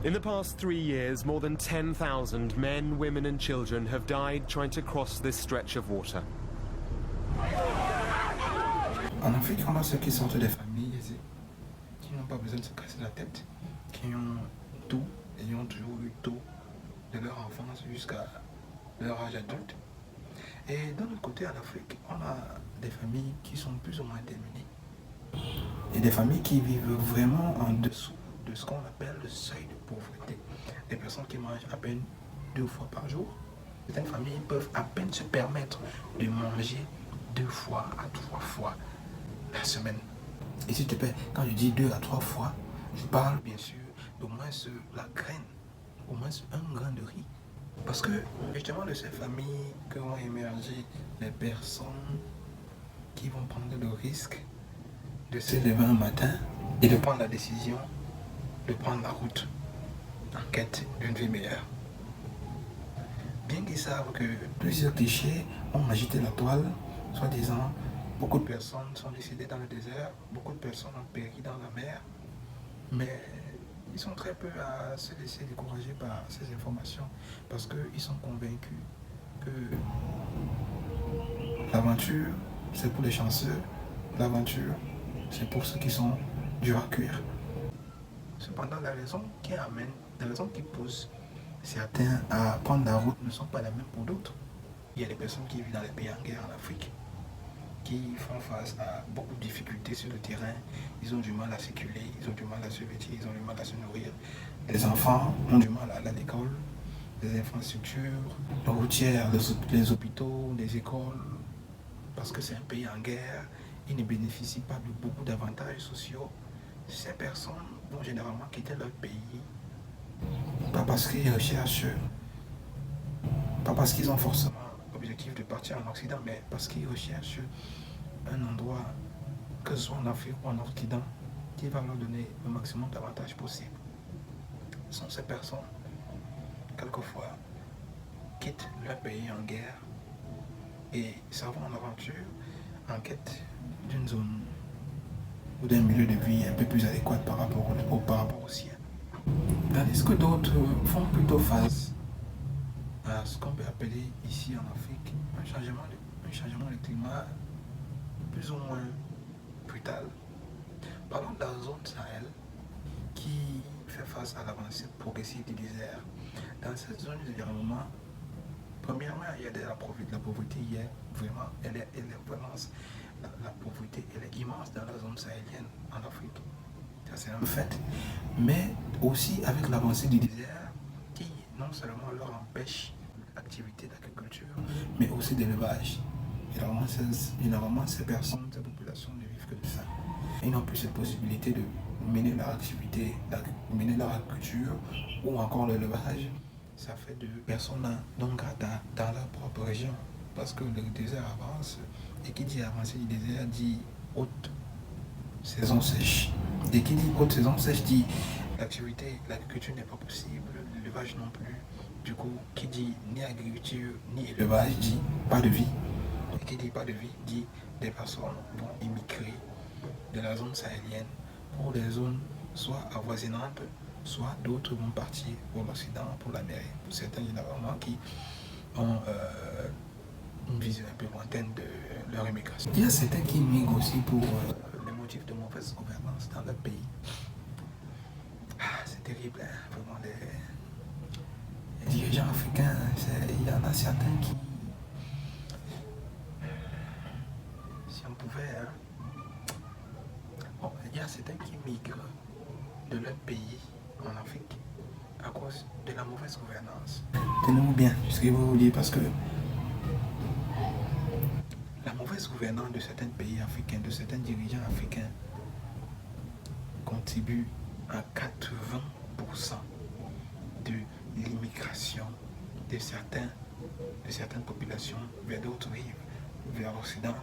In the past 3 years, more than 10,000 men, women and children have died trying to cross this stretch of water. En Afrique, on a ceux qui sortent des familles aisées, qui n'ont pas besoin de se casser la tête, qui ont tout et ont toujours eu tout de leur enfance jusqu'à leur âge adulte. Et d'un autre côté, en Afrique, on a des familles qui sont plus ou moins démunies. Et des familles qui vivent vraiment en dessous de ce qu'on appelle le seuil de pauvreté. Des personnes qui mangent à peine 2 fois par jour. Certaines familles peuvent à peine se permettre de manger 2 fois à 3 fois la semaine. Et s'il te plaît, quand je dis 2 à 3 fois, je parle bien sûr d'au moins la graine, au moins un grain de riz. Parce que justement de ces familles que vont émerger les personnes qui vont prendre le risque de se lever un matin et de prendre la décision de prendre la route en quête d'une vie meilleure. Bien qu'ils savent que plusieurs clichés ont agité la toile, soi-disant, beaucoup de personnes sont décédées dans le désert, beaucoup de personnes ont péri dans la mer, mais ils sont très peu à se laisser décourager par ces informations parce qu'ils sont convaincus que l'aventure, c'est pour les chanceux, l'aventure, c'est pour ceux qui sont durs à cuire. Cependant, les raisons qui poussent certains à prendre la route ne sont pas les mêmes pour d'autres. Il y a des personnes qui vivent dans les pays en guerre en Afrique, qui font face à beaucoup de difficultés sur le terrain. Ils ont du mal à circuler, ils ont du mal à se vêtir, ils ont du mal à se nourrir. Les enfants ont du mal à aller à l'école, les infrastructures, les routières, les hôpitaux, les écoles, parce que c'est un pays en guerre, ils ne bénéficient pas de beaucoup d'avantages sociaux. Ces personnes vont généralement quitter leur pays, pas parce qu'ils recherchent, pas parce qu'ils ont forcément l'objectif de partir en Occident, mais parce qu'ils recherchent un endroit, que ce soit en Afrique ou en Occident, qui va leur donner le maximum d'avantages possibles. Ce sont ces personnes, quelquefois, quittent leur pays en guerre et s'en vont en aventure en quête d'une zone ou d'un milieu de vie un peu plus adéquat par rapport au sien. Tandis que d'autres font plutôt face à ce qu'on peut appeler ici en Afrique un changement de climat plus ou moins brutal. Parlons de la zone Sahel qui fait face à l'avancée progressive du désert. Dans cette zone de dérèglement, premièrement, il y a de la pauvreté, la pauvreté elle est immense dans la zone sahélienne en Afrique. Ça c'est un fait. Mais aussi avec l'avancée du désert qui non seulement leur empêche l'activité d'agriculture, mais aussi d'élevage. Généralement, ces personnes, ces populations ne vivent que de ça. Ils n'ont plus cette possibilité de mener leur activité, mener leur agriculture ou encore l'élevage. Ça fait de personnes non grata dans leur propre région parce que le désert avance et qui dit avancer du désert dit haute saison sèche. Et qui dit haute saison sèche dit l'agriculture n'est pas possible, l'élevage non plus. Du coup, qui dit ni agriculture ni élevage dit pas de vie. Et qui dit pas de vie dit des personnes vont émigrer de la zone sahélienne pour des zones soit avoisinantes, soit d'autres vont partir pour l'Occident, pour l'Amérique. Pour certains, généralement, qui ont une vision un peu lointaine de leur immigration. Il y a certains qui migrent aussi pour les motifs de mauvaise gouvernance dans leur pays. C'est terrible, hein, vraiment. Les dirigeants africains, il y en a certains qui, si on pouvait, il y a certains qui migrent de leur pays en Afrique à cause de la mauvaise gouvernance. Tenez-vous bien, ce que vous dire, parce que la mauvaise gouvernance de certains pays africains, de certains dirigeants africains, contribue à 80% de l'immigration de certaines populations vers d'autres rives, vers l'Occident,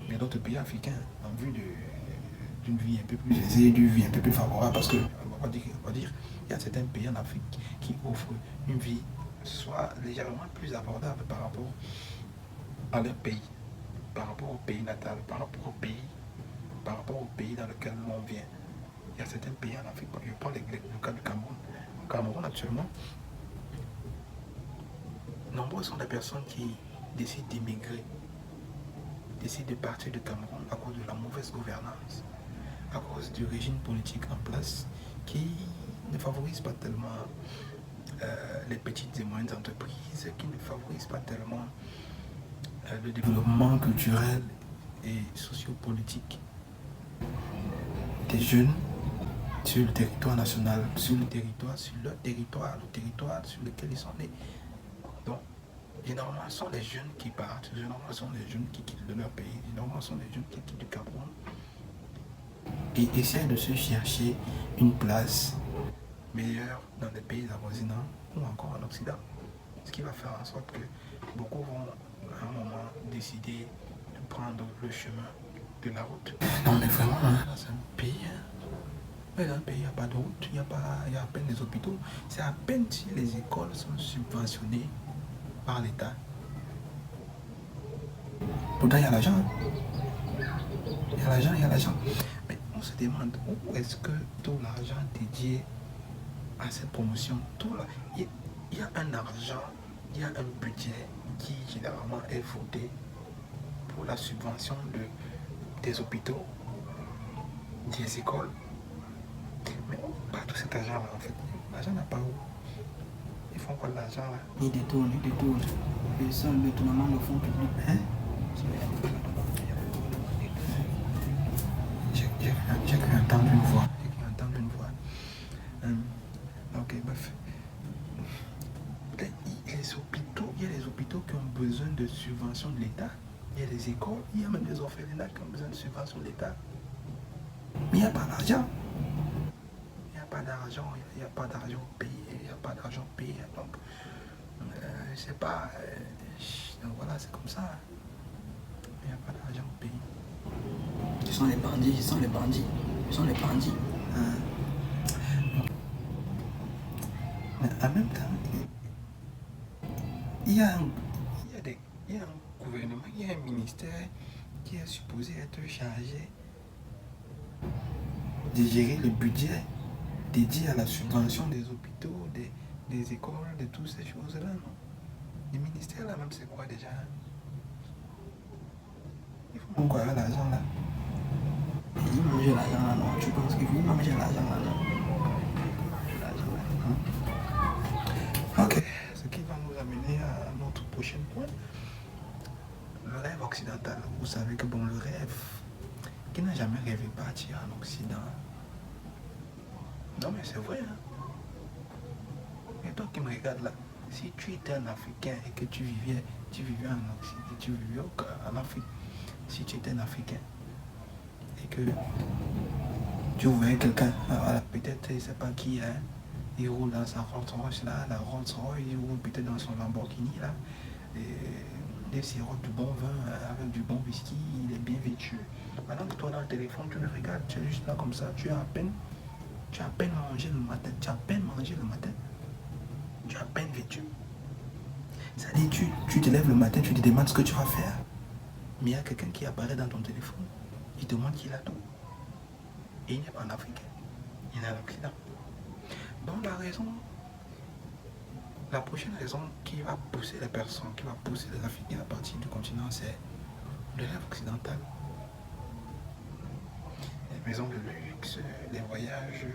vers d'autres pays africains, en vue d'une vie un peu plus aisée, d'une vie un peu plus favorable, parce que, on va dire, il y a certains pays en Afrique qui offrent une vie soit légèrement plus abordable par rapport à leur pays, par rapport au pays natal, par rapport au pays dans lequel l'on vient. Il y a certains pays en Afrique, je prends le cas du Cameroun. au Cameroun actuellement, nombreuses sont les personnes qui décident d'immigrer, décident de partir du Cameroun à cause de la mauvaise gouvernance, à cause du régime politique en place qui ne favorise pas tellement les petites et moyennes entreprises, qui ne favorise pas tellement le développement culturel et sociopolitique des jeunes sur le territoire national, sur leur territoire, le territoire sur lequel ils sont nés. Donc, généralement, ce sont les jeunes qui partent, généralement, ce sont les jeunes qui quittent de leur pays, généralement, ce sont les jeunes qui quittent du Cameroun et essaient de se chercher une place meilleure dans les pays avoisinants ou encore en Occident. Ce qui va faire en sorte que beaucoup vont à un moment décider de prendre le chemin de la route. Non mais vraiment, c'est un pays. Dans un pays, il n'y a pas de route, il y a à peine des hôpitaux. C'est à peine si les écoles sont subventionnées par l'État. Pourtant, il y a l'argent. Il y a l'argent. Mais on se demande où est-ce que tout l'argent dédié à cette promotion, il y a un argent, il y a un budget qui généralement est voté pour la subvention des hôpitaux, des écoles. Mais pas tout cet argent-là en fait. L'argent n'a pas où. Ils font quoi de l'argent là? Ils détournent. Et ça, le détournement de fonds publics. Hein? J'ai cru entendre une voix. Ok, bref. Il y a les hôpitaux qui ont besoin de subventions de l'État. Il y a les écoles, il y a même les orphelinats qui ont besoin de subventions de l'État. Mais il n'y a pas d'argent. Il n'y a pas d'argent, il n'y a pas d'argent payé, Donc, je sais pas. Donc voilà, c'est comme ça. Il n'y a pas d'argent payé. Ils sont les bandits. Mais en même temps, il y a un gouvernement, il y a un ministère qui est supposé être chargé de gérer le budget dédié à la subvention des hôpitaux, des écoles, de toutes ces choses-là, non? Les ministères là même, c'est quoi déjà? Il faut encore avoir l'argent là. Ils mangent l'argent là, non? Tu penses qu'ils vont manger l'argent là, non? Ok, ce qui va nous amener à notre prochain point. Le rêve occidental. Vous savez que bon, le rêve, qui n'a jamais rêvé partir en Occident? Non mais c'est vrai. Hein? Et toi qui me regardes là, si tu étais un Africain et que tu vivais en Occident, tu vivais en Afrique, si tu étais un Africain et que tu voyais quelqu'un, voilà, peut-être, je ne sais pas qui, hein, il roule dans sa Rolls-Royce là, la Rolls-Royce, il roule peut-être dans son Lamborghini là, et il sirote du bon vin avec du bon whisky, il est bien vêtu. Pendant que toi dans le téléphone, tu le regardes, tu es juste là comme ça, tu as à peine mangé le matin, tu as à peine vêtu. C'est-à-dire, tu te lèves le matin, tu te demandes ce que tu vas faire. Mais il y a quelqu'un qui apparaît dans ton téléphone, il te montre qu'il a tout. Et il n'est pas en Afrique, il est en Occident. Donc la prochaine raison qui va pousser les personnes, qui va pousser les Africains à partir du continent, c'est le rêve occidental. Les maisons de luxe, les voyages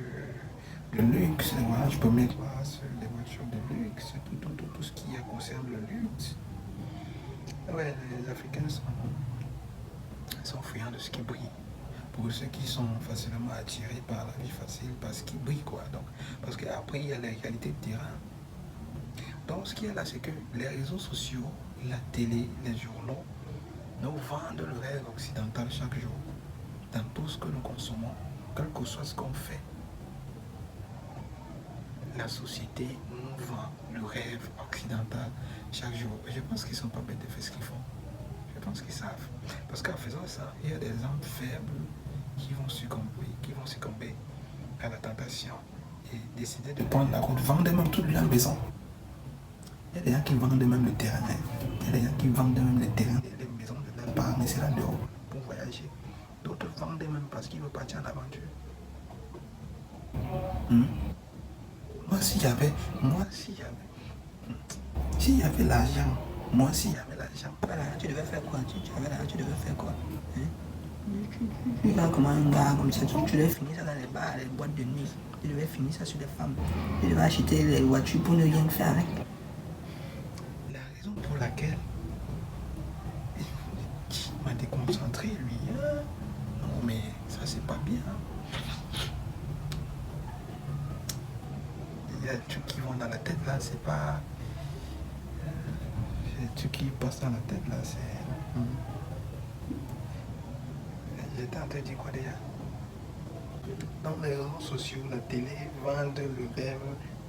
de luxe, les voyages première classe, les voitures de luxe, tout ce qui concerne le luxe. Ouais, les Africains sont friands de ce qui brille. Pour ceux qui sont facilement attirés par la vie facile, parce qu'ils brillent quoi. Donc, parce qu'après, il y a la réalité de terrain. Donc, ce qu'il y a là, c'est que les réseaux sociaux, la télé, les journaux, nous vendent le rêve occidental chaque jour. Dans tout ce que nous consommons, quel que soit ce qu'on fait. La société nous vend le rêve occidental chaque jour. Et je pense qu'ils ne sont pas bêtes de faire ce qu'ils font. Je pense qu'ils savent. Parce qu'en faisant ça, il y a des âmes faibles qui vont succomber à la tentation et décider de prendre la route, vendre même toute leur maison. Il y a des gens qui vendent même le terrain. Il y a des gens qui vendent même les terrains, les maisons de leurs parents, mais c'est là dehors pour voyager. D'autres vendent même parce qu'ils veulent partir en aventure. Moi, s'il y avait l'argent, moi, s'il y avait l'argent, voilà, tu devais faire quoi? Tu avais l'argent, tu devais faire quoi? Hein? Tu vas comme un gars comme ça, tu devais finir ça dans les bars, les boîtes de nuit. Tu devais finir ça sur les femmes. Tu devais acheter les voitures pour ne rien faire avec. La raison pour laquelle il m'a déconcentré, lui, hein? Non, mais ça, c'est pas bien. Il y a des trucs qui vont dans la tête, là, c'est pas... Les trucs qui passent dans la tête, là, c'est... J'étais en train de dire quoi déjà? Dans les réseaux sociaux, la télé vendent le rêve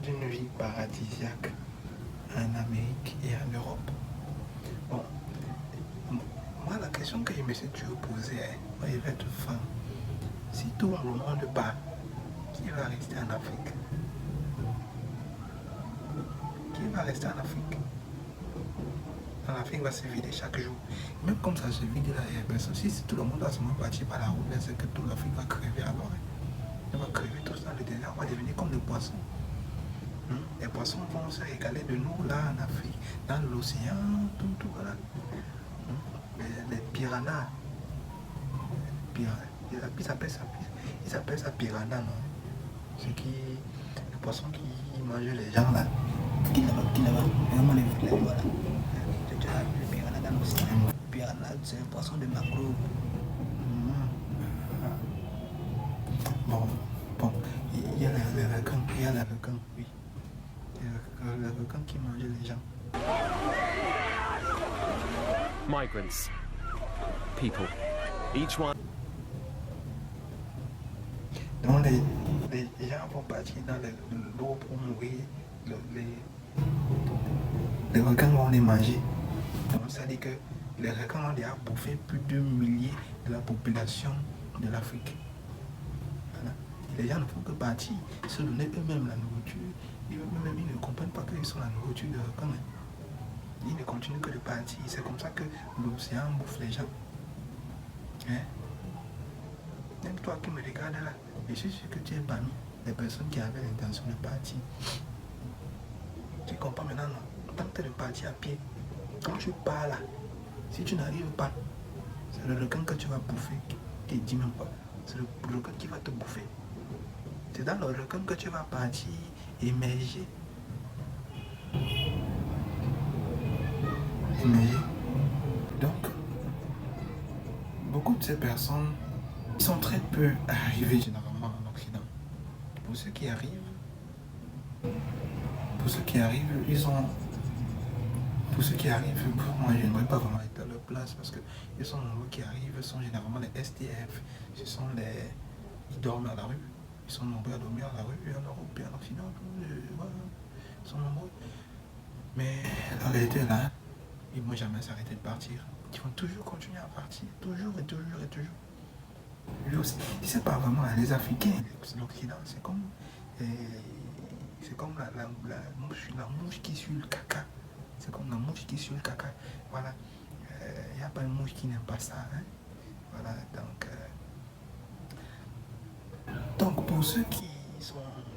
d'une vie paradisiaque en Amérique et en Europe. Bon, moi, la question que je me suis toujours posée, moi, je vais être franc. Si tout le monde part, qui va rester en Afrique? Qui va rester en Afrique? L'Afrique va se vider chaque jour. Même comme ça se vide là, si tout le monde va se partir par la route, c'est que toute l'Afrique va crever alors. Elle va crever tout ça, le désert va devenir comme les poissons. Les poissons vont se régaler de nous là en Afrique, dans l'océan, tout voilà. Les piranhas. Ils appellent ça piranha, non? Les poissons qui mangent les gens là. Qui là-bas, vraiment les voilà. Le piranha dans l'océan. Le piranha, c'est un poisson de macro. Bon, il y a les requins, oui. Il y a les requins qui mangent les gens. Migrants. People. Each one. Donc les gens vont partir dans l'eau pour mourir. Les requins vont les manger. Donc ça dit que les requins ont déjà bouffé plus de milliers de la population de l'Afrique. Voilà. Les gens ne font que partir, se donner eux-mêmes la nourriture. Ils ne comprennent pas qu'ils sont la nourriture de requins. Ils ne continuent que de partir. C'est comme ça que l'océan bouffe les gens. Hein? Même toi qui me regardes là, je suis sûr que tu es parmi les personnes qui avaient l'intention de partir. Tu comprends maintenant, non? Tant que de partir à pied, quand tu pars là, si tu n'arrives pas, c'est le requin que tu vas bouffer, qui te dit même pas. C'est le requin qui va te bouffer. C'est dans le requin que tu vas partir émerger. Donc, beaucoup de ces personnes sont très peu arrivées généralement en Occident. Pour ceux qui arrivent, moi je n'aimerais pas vraiment être à leur place parce que ils sont nombreux qui arrivent, ce sont généralement les STF, ils dorment à la rue, ils sont nombreux à dormir à la rue en Europe et en Occident, voilà, ils sont nombreux. Mais la réalité est là, ils ne vont jamais s'arrêter de partir, ils vont toujours continuer à partir, toujours et toujours et toujours. C'est pas vraiment les Africains, l'Occident, c'est comme la mouche qui suit le caca. C'est comme la mouche qui suit le caca. Voilà. Il n'y a pas une mouche qui n'aime pas ça. Hein? Voilà. Donc, pour ceux qui sont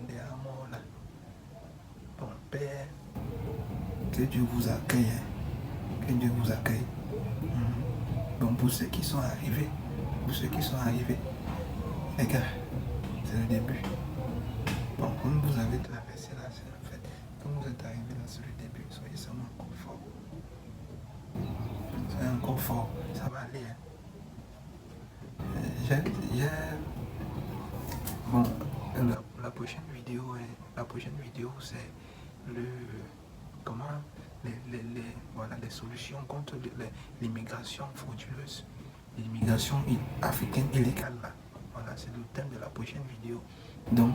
des morts là, bon, Père, que Dieu vous accueille. Hein? Que Dieu vous accueille. Bon, pour ceux qui sont arrivés, les gars, c'est le début. Bon, comme vous avez traversé là, c'est en fait, comme vous êtes arrivé là, c'est le début, soyez seulement encore fort. Soyez encore fort, ça va aller. Hein. Bon, la prochaine vidéo, c'est les solutions contre l'immigration frauduleuse, l'immigration africaine illégale là. Voilà, c'est le thème de la prochaine vidéo. Donc,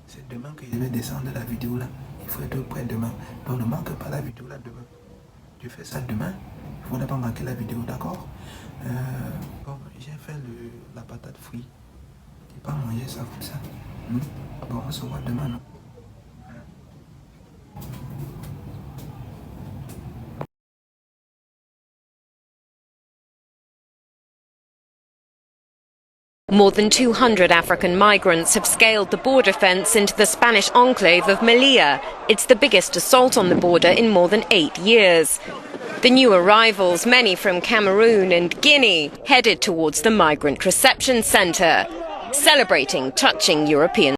c'est demain que je vais descendre la vidéo là. Il faut être prêt demain. Donc ne manque pas la vidéo là demain. Je fais ça demain. Il ne faudra pas manquer la vidéo, d'accord? Bon, j'ai fait la patate frite. Je n'ai pas mangé ça comme ça. Bon, on se voit demain, non? More than 200 African migrants have scaled the border fence into the Spanish enclave of Melilla. It's the biggest assault on the border in more than 8 years. The new arrivals, many from Cameroon and Guinea, headed towards the migrant reception centre, celebrating touching European